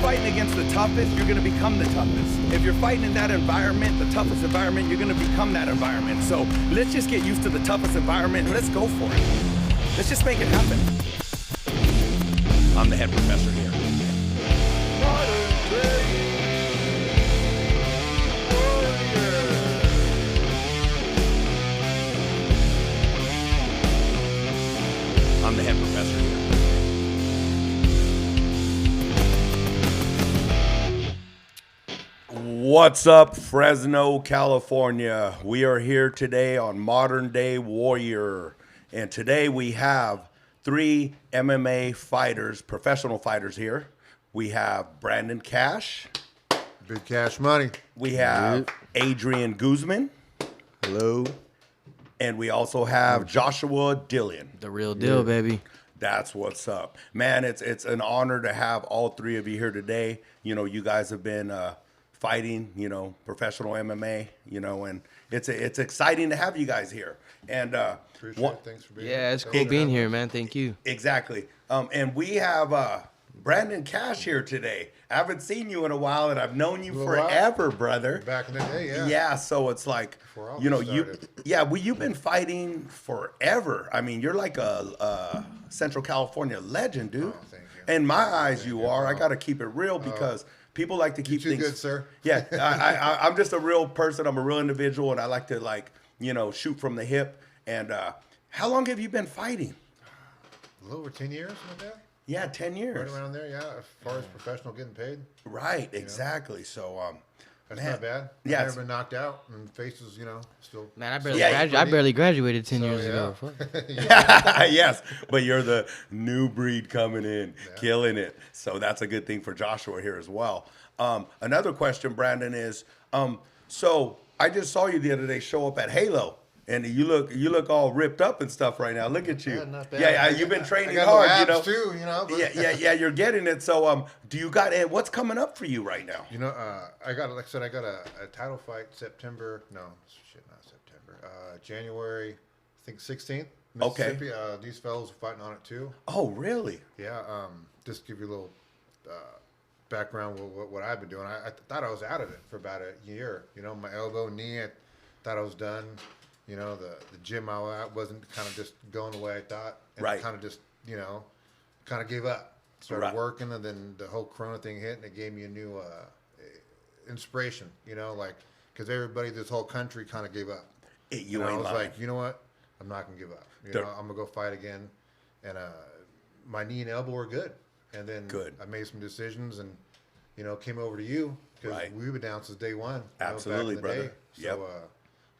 fighting against the toughest, you're gonna become the toughest. If you're fighting in that environment, the toughest environment, you're gonna become that environment. So let's just get used to the toughest environment and let's go for it. Let's just make it happen. I'm the head professor here. I'm the head professor here. What's up, Fresno, California? We are here today on Modern Day Warrior. And today we have 3 MMA fighters, professional fighters here. We have Brandon Cash. Big Cash Money. We have Adrian Guzman. Hello. And we also have Joshua Dillon. The real deal, baby. That's what's up. Man, it's an honor to have all 3 of you here today. You know, you guys have been fighting, you know, professional MMA, you know, and it's exciting to have you guys here. And Appreciate it. Thanks for being here. Yeah, it's cool being here, man. Thank you. Exactly. And we have Brandon Cash here today. I haven't seen you in a while, and I've known you forever, brother. Back in the day, yeah. Yeah, so it's like, Before all you know, this you've been fighting forever. I mean, you're like a Central California legend, dude. Oh, thank you. In my eyes, you are. I got to keep it real because people like to keep too things good, sir. Yeah, I'm just a real person. I'm a real individual, and I like to, like, you know, shoot from the hip. And how long have you been fighting? A little over 10 years, like that? Yeah, 10 years. Right around there, yeah. As far as professional getting paid. Right, exactly. So, That's man, not bad. yeah, I've never been knocked out, and faces, you know, still. Man, I barely, Yeah, I barely graduated 10 So, years yeah. ago. Fuck. yes, but you're the new breed coming in, killing it. So that's a good thing for Joshua here as well. Another question, Brandon, is so I just saw you the other day show up at Halo, and you look all ripped up and stuff right now. Look at you. Yeah, not bad. Yeah, you've been training I got hard, abs you know. too, you know. But Yeah, you're getting it. So do you got what's coming up for you right now? You know, I got, like I said, I got a title fight September. No, shit, not September. January, I think 16th. Okay. Mississippi. These fellows are fighting on it too. Oh, really? Yeah. Just to give you a little background what I've been doing. I thought I was out of it for about a year. You know, my elbow, knee, I thought I was done. You know, the gym I was at wasn't kind of just going the way I thought. And Right. kind of just, you know, kind of gave up. Started Right. working, and then the whole Corona thing hit, and it gave me a new inspiration. You know, like, because everybody, this whole country kind of gave up. You And I ain't was lying. like, you know what? I'm not going to give up. You know, I'm going to go fight again. And my knee and elbow were good. And then Good. I made some decisions and, you know, came over to you because Right. we've been down since day one. Absolutely, back in the brother. day. Yep. So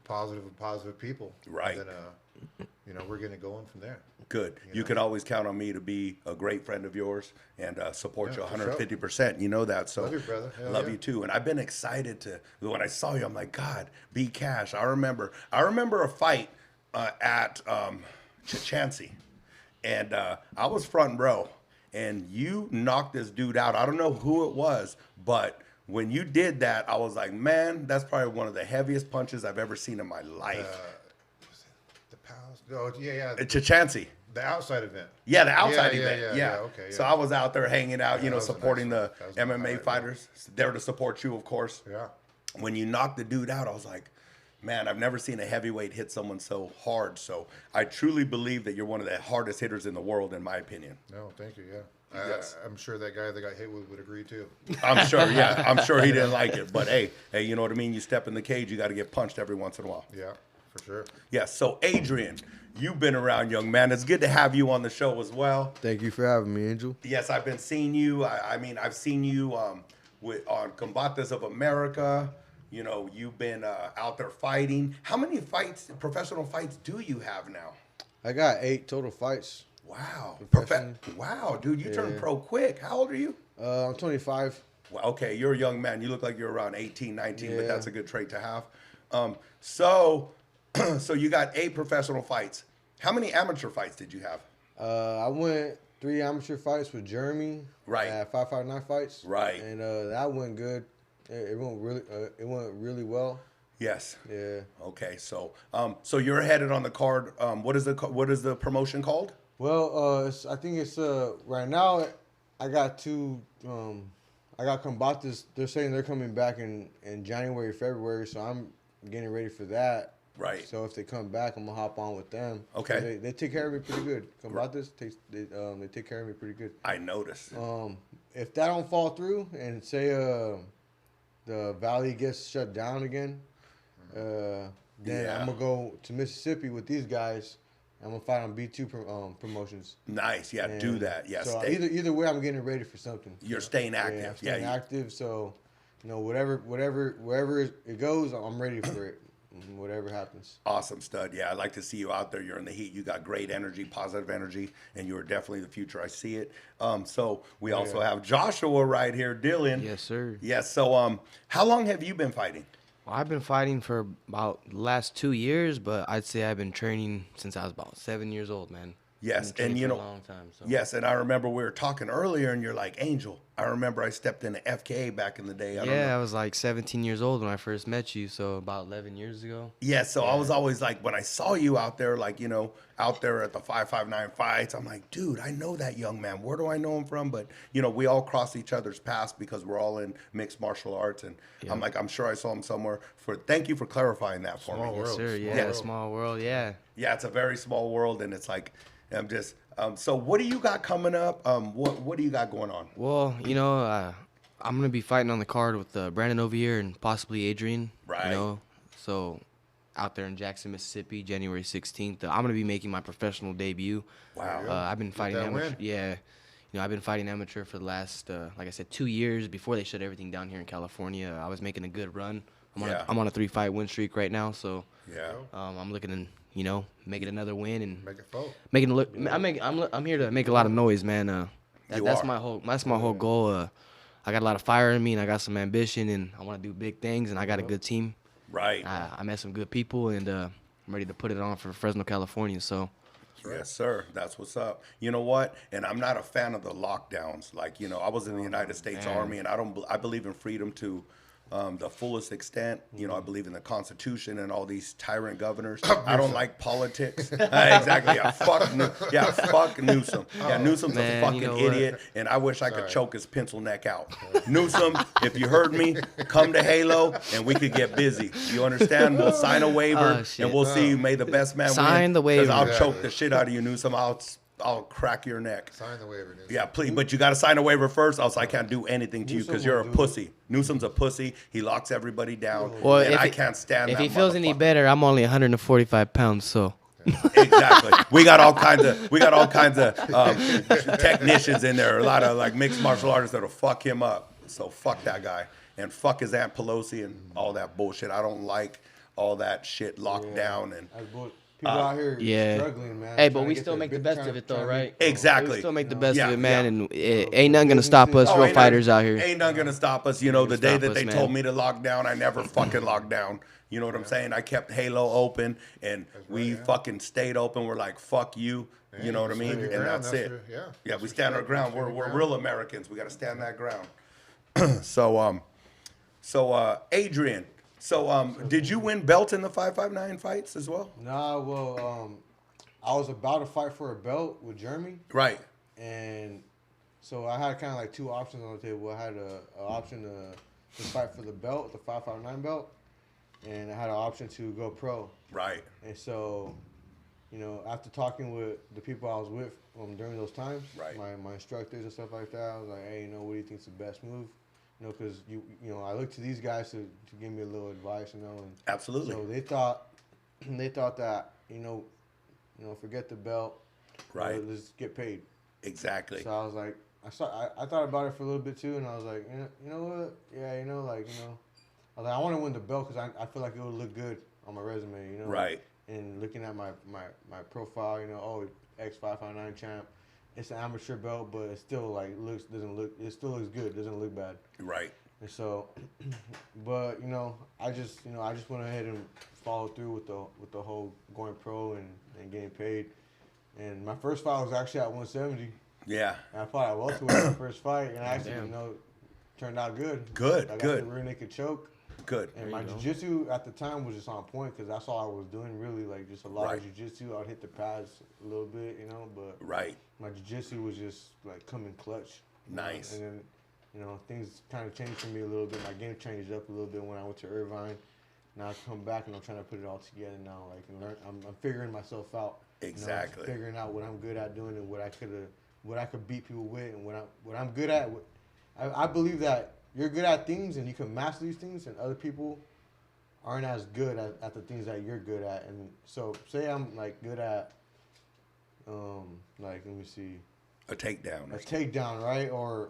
positive people. Right. And then, you know, we're getting it going from there. Good. You know? can always count on me to be a great friend of yours and support you Yeah, for sure. 150%. You know that. So Love you, brother. Hell love yeah. you too. And I've been excited to when I saw you. I'm like, God, be Cash. I remember a fight at Chancey, and I was front row, and you knocked this dude out. I don't know who it was, but when you did that, I was like, man, that's probably one of the heaviest punches I've ever seen in my life. The pals. Oh, yeah. Chancey. The outside event. Yeah, the outside Yeah, event. yeah, okay, So yeah. I was out there hanging out, you know, that was a supporting nice one. the That was my MMA highlight, fighters. There to support you, of course. Yeah. When you knocked the dude out, I was like, man, I've never seen a heavyweight hit someone so hard. So I truly believe that you're one of the hardest hitters in the world, in my opinion. No, thank you. Yeah. Yes. I'm sure that guy that got hit would agree too. I'm sure, yeah. I'm sure he didn't like it. But hey, you know what I mean? You step in the cage, you got to get punched every once in a while. Yeah, for sure. Yes. So, Adrian, you've been around, young man. It's good to have you on the show as well. Thank you for having me, Angel. Yes, I've been seeing you. I mean, I've seen you on Combates of America. You know, you've been out there fighting. How many fights, professional fights, do you have now? I got 8 total fights. Wow. Professional. Wow, dude, you turned Yeah. pro quick. How old are you? I'm 25. Well, okay, you're a young man. You look like you're around 18, 19, but Yeah. that's a good trait to have. So you got 8 professional fights. How many amateur fights did you have? I went 3 amateur fights with Jeremy. Right. 559 fights. Right. And that went good. It went really well. Yes. Yeah. Okay, so you're headed on the card. What is the promotion called? Well, I think it's right now. I got two. I got combates. They're saying they're coming back in January, February, so I'm getting ready for that. Right. So if they come back, I'm gonna hop on with them. Okay. They take care of me pretty good. Combates they take care of me pretty good. I noticed. If that don't fall through and say the Valley gets shut down again, then Yeah. I'm gonna go to Mississippi with these guys. I'm gonna fight on B2 promotions. Nice. Yeah, do And that. Yeah, So stay. either way, I'm getting ready for something. You're staying Yeah, active. I'm staying you- active. So, wherever it goes, I'm ready for it. Whatever happens. Awesome, stud. Yeah, I like to see you out there. You're in the heat. You got great energy, positive energy, and you are definitely the future. I see it. So we also have Joshua right here, Dillon. Yes, sir. Yes. So how long have you been fighting? Well, I've been fighting for about the last 2 years, but I'd say I've been training since I was about 7 years old, man. Yes, I've been and training you for know, a long time. So. yes, and I remember we were talking earlier, and you're like, Angel. I remember I stepped into FKA back in the day. I don't know. I was like 17 years old when I first met you, so about 11 years ago. Yeah, so I was always like, when I saw you out there, like, you know, out there at the 559 fights, I'm like, dude, I know that young man. Where do I know him from? But, you know, we all cross each other's paths because we're all in mixed martial arts. And I'm like, I'm sure I saw him somewhere. Thank you for clarifying that for Small me. world. Sir, Small yeah, world. small world, yeah. Yeah, it's a very small world. And it's like, I'm just, so what do you got coming up? What do you got going on? Well, you know, I'm gonna be fighting on the card with Brandon over here and possibly Adrian. Right. You know, so out there in Jackson, Mississippi, January 16th. I'm gonna be making my professional debut. Wow. I've been fighting that amateur. win. Yeah. You know, I've been fighting amateur for the last, like I said, 2 years before they shut everything down here in California. I was making a good run. I'm on a 3-fight win streak right now, so Yeah. I'm looking to, you know, making another win and Make it fold. making it look. I'm here to make a lot of noise, man. That's are. my whole goal. I got a lot of fire in me, and I got some ambition, and I want to do big things, and I got a good team. Right. I met some good people, and I'm ready to put it on for Fresno, California. So, Yes, sir. That's what's up. You know what? And I'm not a fan of the lockdowns. Like, you know, I was in the United States man. Army, and I believe in freedom to the fullest extent. You know, I believe in the Constitution and all these tyrant governors. I don't like politics. Exactly. Fuck Newsom. Yeah, Newsom's Man, a fucking you know what? idiot, and I wish I could choke his pencil neck out. Newsom, if you heard me, come to Halo, and we could get busy. You understand? We'll sign a waiver, Oh, shit. and we'll see. May the best man win. Sign the 'Cause waiver. I'll Exactly. choke the shit out of you, Newsom. I'll crack your neck. Sign the waiver. Newsom. Yeah, please, but you got to sign a waiver first, else I can't do anything to you Newsom because you're a will do it. pussy. Newsom's a pussy. He locks everybody down, well, and if I he- can't stand if that he feels any motherfucker. better, I'm only 145 pounds. So, Exactly. We got all kinds of technicians in there. A lot of like mixed martial artists that'll fuck him up. So fuck that guy and fuck his Aunt Pelosi and all that bullshit. I don't like all that shit locked down and. People out here yeah. struggling, man. hey, trying but to we get still their make the bit- best of it, trying though, to right? make- Exactly. We still make the best Yeah, of it, man, yeah. and ain't nothing gonna stop us, Oh, real ain't fighters nothing- out here. Ain't nothing gonna stop us. You know, the day stop that us, they man. told me to lock down, I never fucking locked down. You know what I'm saying? I kept Halo open, and we fucking stayed open. We're like, fuck you. You know what I mean? stand your And ground, that's that's it. your- yeah. Yeah, That's we your stand our shit. ground. Stand your We're ground. real Americans. We got to stand that ground. So Adrian. So did you win belts in the 559 fights as well? Nah, well, I was about to fight for a belt with Jeremy, Right. and so I had kind of like two options on the table. I had an option to fight for the belt, the 559 belt, and I had an option to go pro. Right. And so, you know, after talking with the people I was with during those times, Right. my instructors and stuff like that, I was like, hey, you know, what do you think's the best move? You know, because you know, I look to these guys to give me a little advice, you know, and Absolutely. so they thought that, you know, forget the belt, Right. let's get paid. Exactly. So I was like, I thought about it for a little bit too, and I was like, you know what? Yeah, you know, like, you know, I was like, I want to win the belt because I feel like it would look good on my resume, you know. Right. And looking at my profile, you know, oh, X559 champ. It's an amateur belt, but it still like it still looks good. It doesn't look bad. Right. And so, but you know, I just went ahead and followed through with the whole going pro and getting paid. And my first fight was actually at 170. Yeah. And I fought at welterweight my first fight, and actually, Damn. you know, turned out good. Good, I got good. the rear naked choke. Good. And my jiu-jitsu at the time was just on point because that's all I was doing, really, like just a lot Right. of jiu-jitsu. I'd hit the pads a little bit, you know, but Right. my jiu-jitsu was just like coming clutch. you know, Nice. And then, you know, things kind of changed for me a little bit. My game changed up a little bit when I went to Irvine. Now I come back and I'm trying to put it all together now. Like, and learn, I'm figuring myself out. Exactly. You know, figuring out what I'm good at doing and what I could beat people with, and what I'm good at. I believe that you're good at things and you can master these things, and other people aren't as good at the things that you're good at. And so, say I'm like good at, like, let me see, A takedown. a takedown, right, or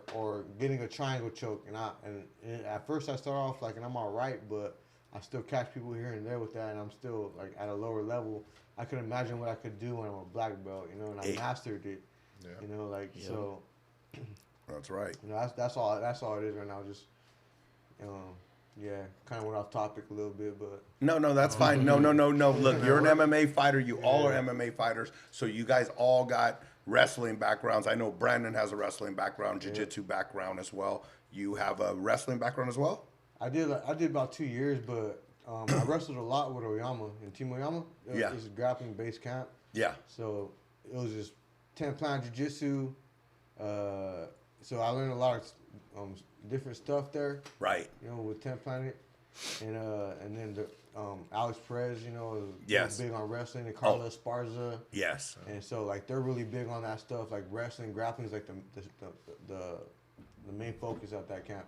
getting a triangle choke, and at first I start off like, and I'm all right, but I still catch people here and there with that, and I'm still like at a lower level. I could imagine what I could do when I'm a black belt, you know, and I mastered it, you know, like so. That's right. You know, that's all it is right now. Just, yeah, kind of went off topic a little bit, but No, that's fine. No. Look, you're an MMA fighter. You all are MMA fighters. So you guys all got wrestling backgrounds. I know Brandon has a wrestling background, jiu-jitsu background as well. You have a wrestling background as well? I did about 2 years, but I wrestled a lot with Oyama and Team Oyama. It's a grappling based camp. Yeah. So it was just 10-plan jiu-jitsu. So I learned a lot of different stuff there. Right. You know, with 10-plan it, and then the Alex Perez, you know, Yes. was big on wrestling, and Carlos Esparza. Yes. And so like they're really big on that stuff, like wrestling, grappling is like the main focus at that camp.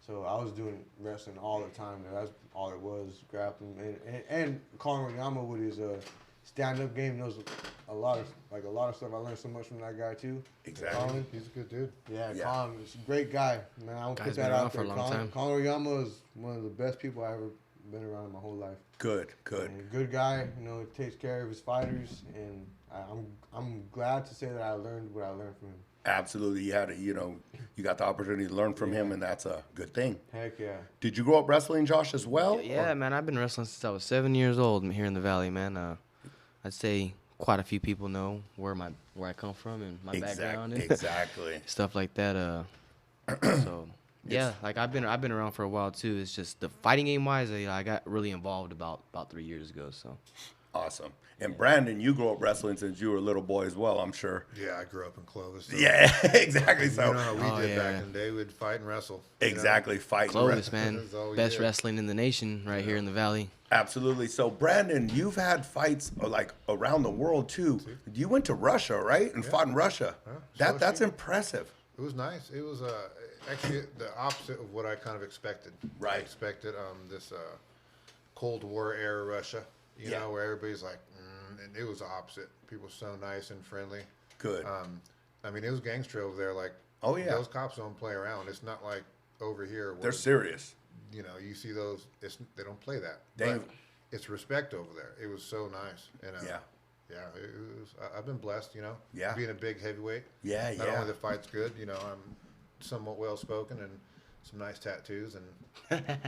So I was doing wrestling all the time. That's all it was, grappling, and Colin Oyama with his stand-up game knows a lot of stuff. I learned so much from that guy too. Exactly. Colin. He's a good dude. Yeah, Yeah. Colin is a great guy. Man, I will Guy's put been that around out for there. a long time. Colin Oyama is one of the best people I ever been around in my whole life. Good. And good guy, you know, takes care of his fighters, and I'm glad to say that I learned what I learned from him. Absolutely. You got the opportunity to learn from him, and that's a good thing. Heck yeah. Did you grow up wrestling, Josh, as well? Yeah, man, I've been wrestling since I was 7 years old here in the Valley, man. I'd say quite a few people know where I come from and my background and Exactly. stuff like that. So yeah, like I've been around for a while too. It's just the fighting game wise, I got really involved about 3 years ago. So Awesome. And Brandon, you grew up wrestling since you were a little boy as well, I'm sure. Yeah, I grew up in Clovis. So Yeah, exactly. you So know how we did back yeah. in the day. We'd fight and wrestle. you know? exactly, fighting. Clovis, man, That's all we best did. wrestling in the nation right here in the Valley. Absolutely. So Brandon, you've had fights like around the world too. You went to Russia, right? And fought in Russia. That's Sochi. impressive. It was nice. It was actually the opposite of what I kind of expected. I Right. expected this Cold War era Russia, you Yeah. know, where everybody's like, and it was the opposite. People were so nice and friendly. Good. I mean, it was gangster over there. Like, Oh, yeah. those cops don't play around. It's not like over here where They're serious. you know you see those. They don't play that. They- But it's respect over there. It was so nice. And Yeah. yeah. It was. I've been blessed, you know. Yeah. Being a big heavyweight. Yeah, Not yeah. only the fight's good, you know, I'm somewhat well spoken and some nice tattoos, and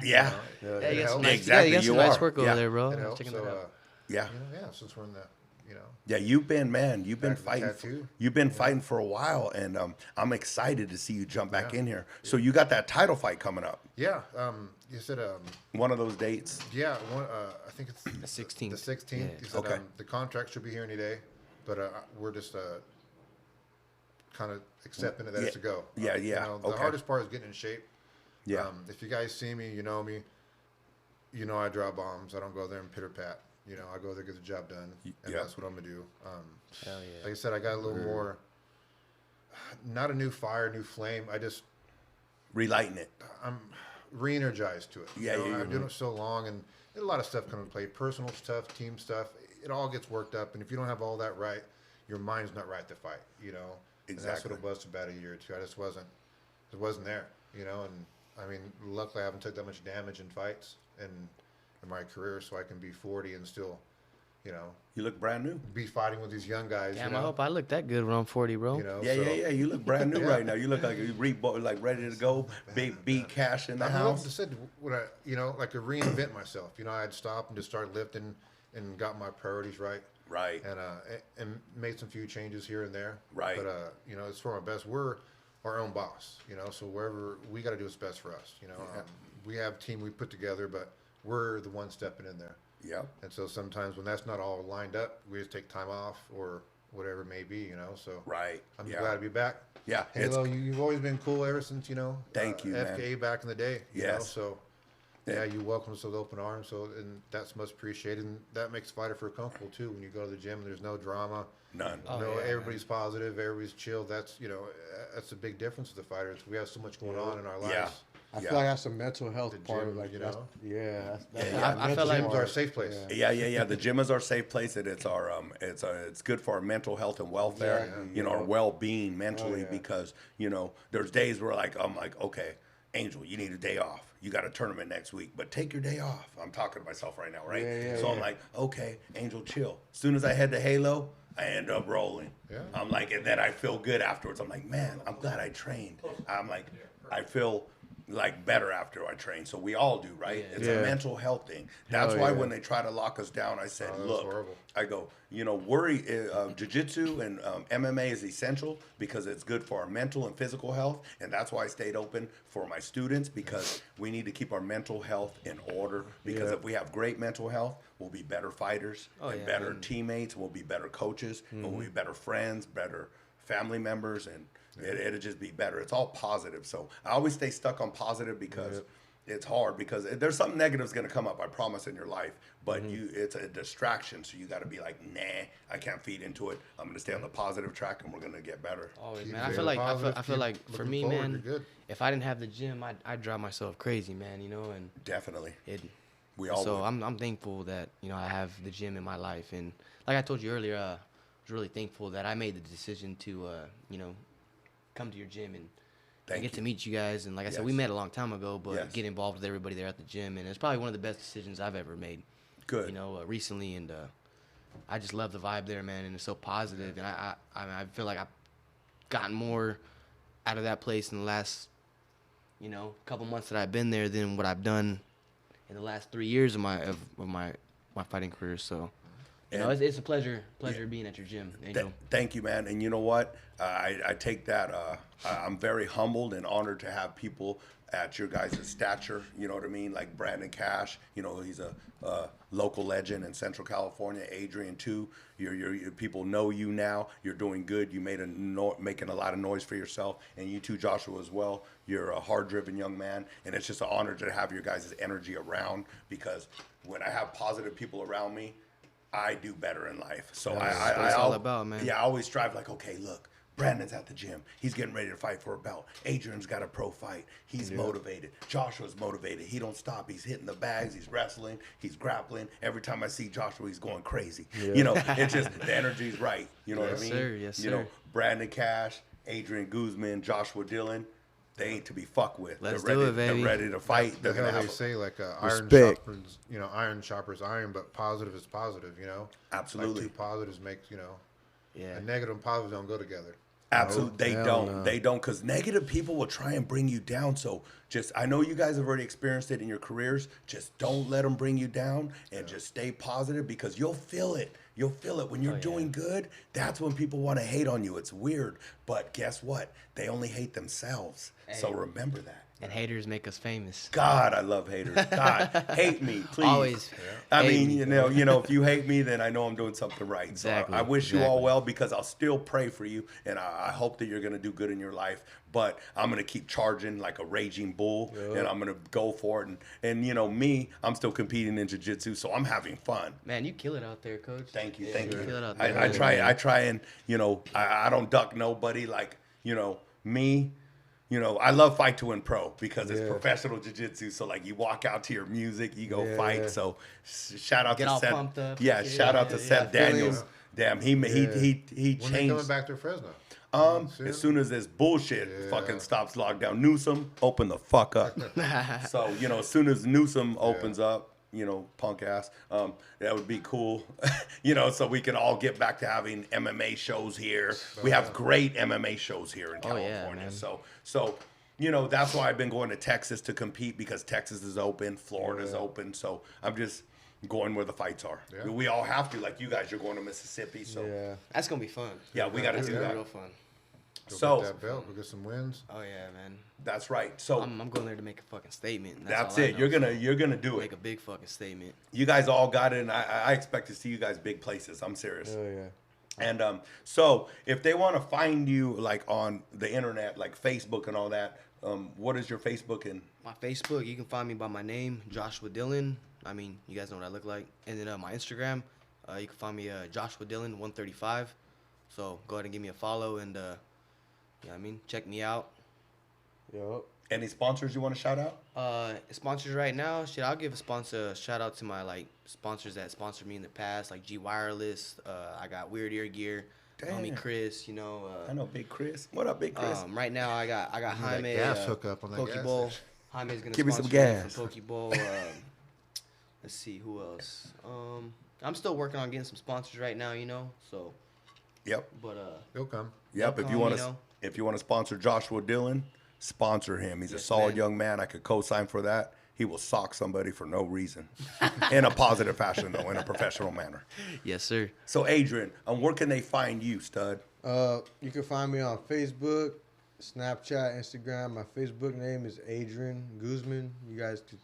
Yeah. you know, Yeah, it you got some helps. nice, Exactly, you got some you nice are. work over Yeah. there, bro. It I was helps. checking So, that out. Yeah. Since we're in the, you know, Yeah, you've been Back fighting. to tattoo. You've been fighting for a while, and I'm excited to see you jump back Yeah. in here. So you got that title fight coming up. yeah. You said One of those dates. yeah. I think it's The 16th. The 16th. Yeah. You said Okay. the contract should be here any day, but we're just kind of accepting it that it's a go. Yeah, You yeah, know, the okay. hardest part is getting in shape. Yeah. If you guys see me, you know me. You know I drop bombs. I don't go there and pitter pat. You know, I go there, get the job done, and yeah. that's what I'm gonna do. Hell yeah. Like I said, I got a little more, not a new fire, new flame. Relighting it. I'm re-energized to it. Yeah, you know, yeah, I've done it so long, and a lot of stuff come into play. Personal stuff, team stuff. It all gets worked up, and if you don't have all that right, your mind's not right to fight. You know, And that's Exactly. what it was for about a year or two. It wasn't there. You know, and I mean, luckily I haven't took that much damage in fights and in my career, so I can be 40 and still, you know, You look brand new. be fighting with these young guys. Damn, you know, I hope I look that good when I'm 40, bro. you know. Yeah, so, yeah. You look brand new Yeah. right now. You look like you like ready to go. Big beat cash in the I house. just said when I, you know, like to reinvent myself. You know, I'd stop and just start lifting and got my priorities right. Right. And made some few changes here and there. Right. But you know, it's for our best. We're our own boss. You know, so wherever we got to do what's best for us. You know, we have a team we put together, but we're the one stepping in there. Yeah. And so sometimes when that's not all lined up, we just take time off or whatever it may be. You know, so Right. I'm yeah. glad to be back. Yeah. Halo, you've always been cool ever since, Thank you, man. FKA back in the day. You know, Yes. so, yeah, you welcome us with open arms. So, and that's much appreciated. And that makes fighter feel comfortable, too. When you go to the gym, there's no drama. None. Oh, No, yeah, everybody's positive. Everybody's chill. That's, that's a big difference with the fighters. We have so much going on in our lives. Yeah. I feel like that's a mental health The part. gym, Like, you that's, know? that's Yeah, I feel like- Gym's our safe place. Yeah. The gym is our safe place, and it's our it's good for our mental health and welfare. Exactly. Our well-being mentally, yeah. because there's days where I'm like, okay, Angel, you need a day off. You got a tournament next week, but take your day off. I'm talking to myself right now, right? So I'm like, okay, Angel, chill. As soon as I head to Halo, I end up rolling. Yeah. I'm like, and then I feel good afterwards. I'm like, man, I'm glad I trained. I'm like, I feel like better after I train. So we all do, right? It's a Yeah. mental health thing. That's Hell why yeah. when they try to lock us down, I said, Oh, that's look, horrible. I go, worry, jiu-jitsu and MMA is essential because it's good for our mental and physical health. And that's why I stayed open for my students, because we need to keep our mental health in order. Because Yeah. if we have great mental health, we'll be better fighters and better teammates. We'll be better coaches. And we'll be better friends, better family members, and it'll just be better. It's all positive. So I always stay stuck on positive because it's hard, because there's something negative is going to come up, I promise, in your life, but it's a distraction. So you got to be like, nah, I can't feed into it. I'm going to stay on the positive track, and we're going to get better. Always, Keep man. I staying feel like positive, I feel keep like for looking me, forward, man, you're good. if I didn't have the gym, I'd drive myself crazy, man. And Definitely. we all so would. I'm thankful that I have the gym in my life, and like I told you earlier, I was really thankful that I made the decision to come to your gym and Thank get you. to meet you guys. And like I said, we Yes. met a long time ago, but Yes. get involved with everybody there at the gym, and it's probably one of the best decisions I've ever made. Good. Recently, and I just love the vibe there, man, and it's so positive. And I feel like I've gotten more out of that place in the last couple months that I've been there than what I've done in the last 3 years of my fighting career. So And- it's a pleasure being at your gym, Angel. Thank you, man. And you know what? I take that. I'm very humbled and honored to have people at your guys' stature. You know what I mean? Like Brandon Cash. He's a local legend in Central California. Adrian too. Your people know you now. You're doing good. You making a lot of noise for yourself, and you too, Joshua, as well. You're a hard-driven young man, and it's just an honor to have your guys' energy around, because when I have positive people around me, I do better in life. So That's what it's all about, man. Yeah, I always strive like, okay, look, Brandon's at the gym. He's getting ready to fight for a belt. Adrian's got a pro fight. He's motivated. Joshua's motivated. He don't stop. He's hitting the bags. He's wrestling. He's grappling. Every time I see Joshua, he's going crazy. It's just the energy's right. You know what I mean? Sir. Yes, sir. Brandon Cash, Adrian Guzman, Joshua Dillon, they ain't to be fucked with. Let's they're do ready, it, baby. They're ready to fight. They're That's gonna how have they say, like, iron Respect. sharpens, iron sharpens iron, but positive is positive, Absolutely. Like two positives makes, Yeah. a negative and positive don't go together. Absolutely, hell don't. no. They don't, because negative people will try and bring you down. So I know you guys have already experienced it in your careers. Just don't let them bring you down, and just stay positive, because you'll feel it. You'll feel it when you're doing good. That's when people want to hate on you. It's weird, but guess what? They only hate themselves. So remember that. And haters make us famous. God, I love haters. God, hate me, please. Always. I hate mean, me. if you hate me, then I know I'm doing something right. Exactly, So I wish you all exactly. well, because I'll still pray for you, and I hope that you're going to do good in your life. But I'm going to keep charging like a raging bull, and I'm going to go for it. And me, I'm still competing in jiu-jitsu, so I'm having fun. Man, you kill it out there, coach. Thank you, Yeah, thank you. kill it out there. I try and, I don't duck nobody, like, me. I love Fight to Win Pro, because it's professional jiu-jitsu. So, like, you walk out to your music, you go fight. yeah. So, shout out Get to all Seth. pumped up. Yeah, shout out to Yeah, Seth yeah. Daniels. Damn, he When they coming changed. back to Fresno? As soon as this bullshit fucking stops lockdown, Newsom, open the fuck up. So, as soon as Newsom opens up, punk ass, that would be cool. So we can all get back to having MMA shows here. We have great MMA shows here in Oh, yeah, California. man. So that's why I've been going to Texas to compete, because Texas is open, Florida's open. So I'm just going where the fights are. Yeah. We all have to, like you guys, you're going to Mississippi. So Yeah. That's gonna be fun. yeah, we got to That's do gonna be that. real fun. Go So- get that belt, go get some wins. Oh yeah, man. That's right. So I'm going there to make a fucking statement. that's all I it. know, You're gonna do so it. make a big fucking statement. You guys all got it, and I expect to see you guys big places. I'm serious. Hell yeah. And so if they want to find you like on the internet, like Facebook and all that, what is your Facebook and? My Facebook, you can find me by my name, Joshua Dillon. I mean, you guys know what I look like. And then my Instagram, you can find me Joshua Dillon 135. So go ahead and give me a follow and yeah, I mean, check me out. Yup. Any sponsors you want to shout out? Sponsors right now, shit, I'll give a shout out to my like sponsors that sponsored me in the past, like G Wireless. I got Weird Ear Gear. Homie Damn. Chris, you know. I know Big Chris. What up, Big Chris? Right now I got Jaime. gas hookup on that gas Pokeball. station. Jaime's gonna Give me some sponsor me gas. for Pokeball. Let's see who else. I'm still working on getting some sponsors right now, you know. So, Yep. but They'll come. Yep. If you come, want you to, know. if you want to sponsor Joshua Dillon, sponsor him. He's a Yes, solid man. young man. I could co-sign for that. He will sock somebody for no reason, in a positive fashion though, in a professional manner. yes, sir. So Adrian, where can they find you, stud? You can find me on Facebook, Snapchat, Instagram. My Facebook name is Adrian Guzman. You guys could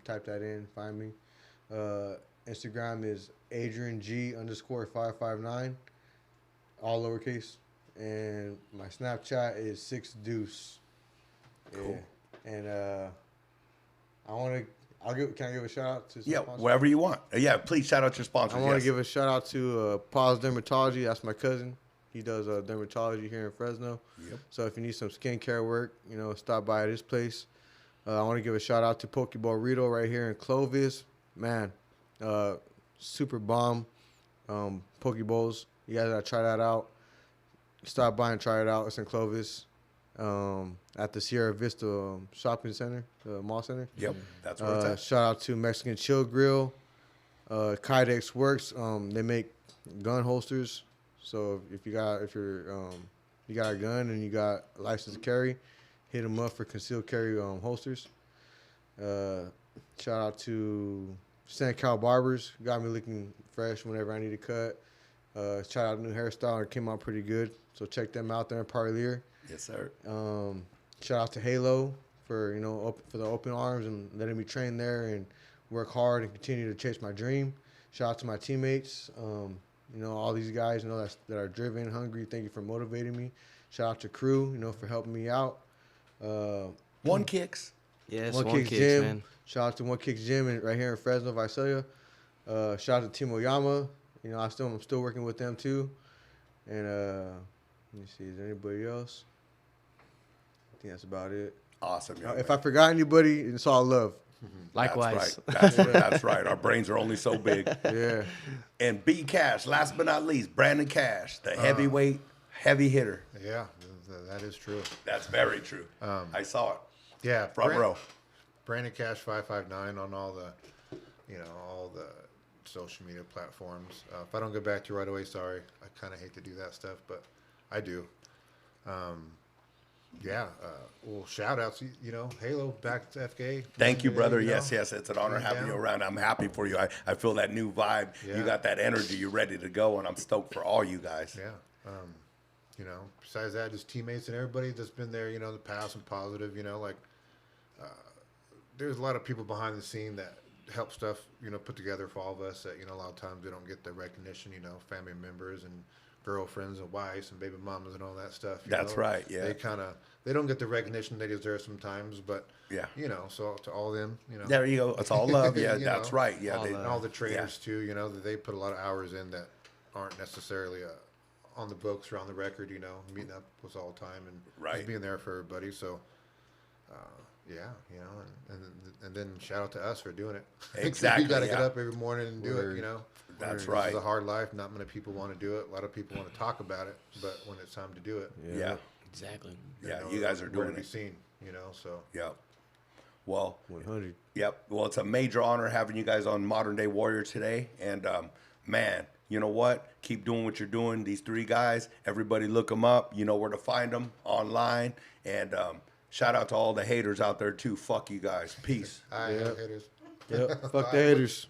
type that in, find me. Instagram is AdrianG_559, all lowercase. And my Snapchat is 6deuce. Cool. Yeah. And can I give a shout out to some Yeah, sponsors? wherever you want. Yeah, please shout out your sponsors. I want to yes. give a shout out to Paul's Dermatology. That's my cousin. He does dermatology here in Fresno. Yep. So if you need some skincare work, you know, stop by this place. I want to give a shout out to Pokeball Rito right here in Clovis. Man, super bomb Pokeballs. You guys gotta try that out. Stop by and try it out. It's in Clovis, at the Sierra Vista Shopping Center, the mall center. Yep, that's where it's at. Shout out to Mexican Chill Grill, Kydex Works. They make gun holsters. So if you got a gun and you got a license to carry, hit them up for concealed carry holsters. Shout out to St. Cal Barbers. Got me looking fresh whenever I need a cut. Shout out to new hairstyle. It came out pretty good. So check them out there in Parlier. Yes, sir. Shout out to Halo for for the open arms and letting me train there and work hard and continue to chase my dream. Shout out to my teammates. All these guys that are driven, hungry. Thank you for motivating me. Shout out to crew, for helping me out. One Kicks. Yes, One one Kicks kicks, Gym. man. Shout out to One Kicks Gym right here in Fresno, Visalia. Shout out to Team Oyama. I'm still working with them too. And let me see, is there anybody else? I think that's about it. Awesome. young If man. I forgot anybody, it's all love. Likewise. That's right. That's right. Our brains are only so big. Yeah. And B Cash, last but not least, Brandon Cash, the heavyweight, heavy hitter. Yeah, that is true. That's very true. I saw it. Yeah, Front row. Brandon Cash 559 on all the social media platforms. If I don't get back to you right away, sorry. I kind of hate to do that stuff, but I do. Well, shout outs, Halo back to FK. Thank you, brother. You know, Yes. It's an honor coming having you down. around. I'm happy for you. I feel that new vibe. Yeah. You got that energy. You're ready to go, and I'm stoked for all you guys. Yeah. Besides that, just teammates and everybody that's been there, in the past and positive, there's a lot of people behind the scene that help stuff, put together for all of us that, a lot of times they don't get the recognition, family members and girlfriends and wives and baby mamas and all that stuff. That's right, yeah. They don't get the recognition they deserve sometimes, but, Yeah. So to all them, There you go. It's all love. Yeah, You that's know, right. Yeah. and all the trainers too, that they put a lot of hours in that aren't necessarily on the books or on the record, meeting up with us all the time and Right. just being there for everybody. So, and then shout out to us for doing it. Exactly, You got to yeah. get up every morning and do it, That's This right. is a hard life. Not many people want to do it. A lot of people want to talk about it, but when it's time to do it, Yeah. Exactly. Yeah, you guys are where doing to be it. seen, so. Yep. Well, 100. yep. Well, it's a major honor having you guys on Modern Day Warrior today. And, man, you know what? Keep doing what you're doing. These three guys, everybody look them up. You know where to find them online. And shout out to all the haters out there, too. Fuck you guys. Peace. All right, haters. Yep. Fuck the haters.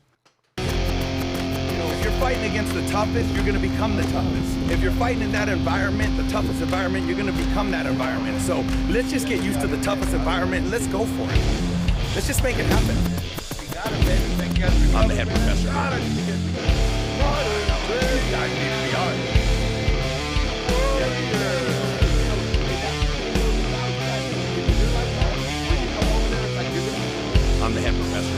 If you're fighting against the toughest, you're going to become the toughest. If you're fighting in that environment, the toughest environment, you're going to become that environment. So let's just get used to the toughest environment and let's go for it. Let's just make it happen. I'm the head professor. These guys need to be on. I'm the head professor.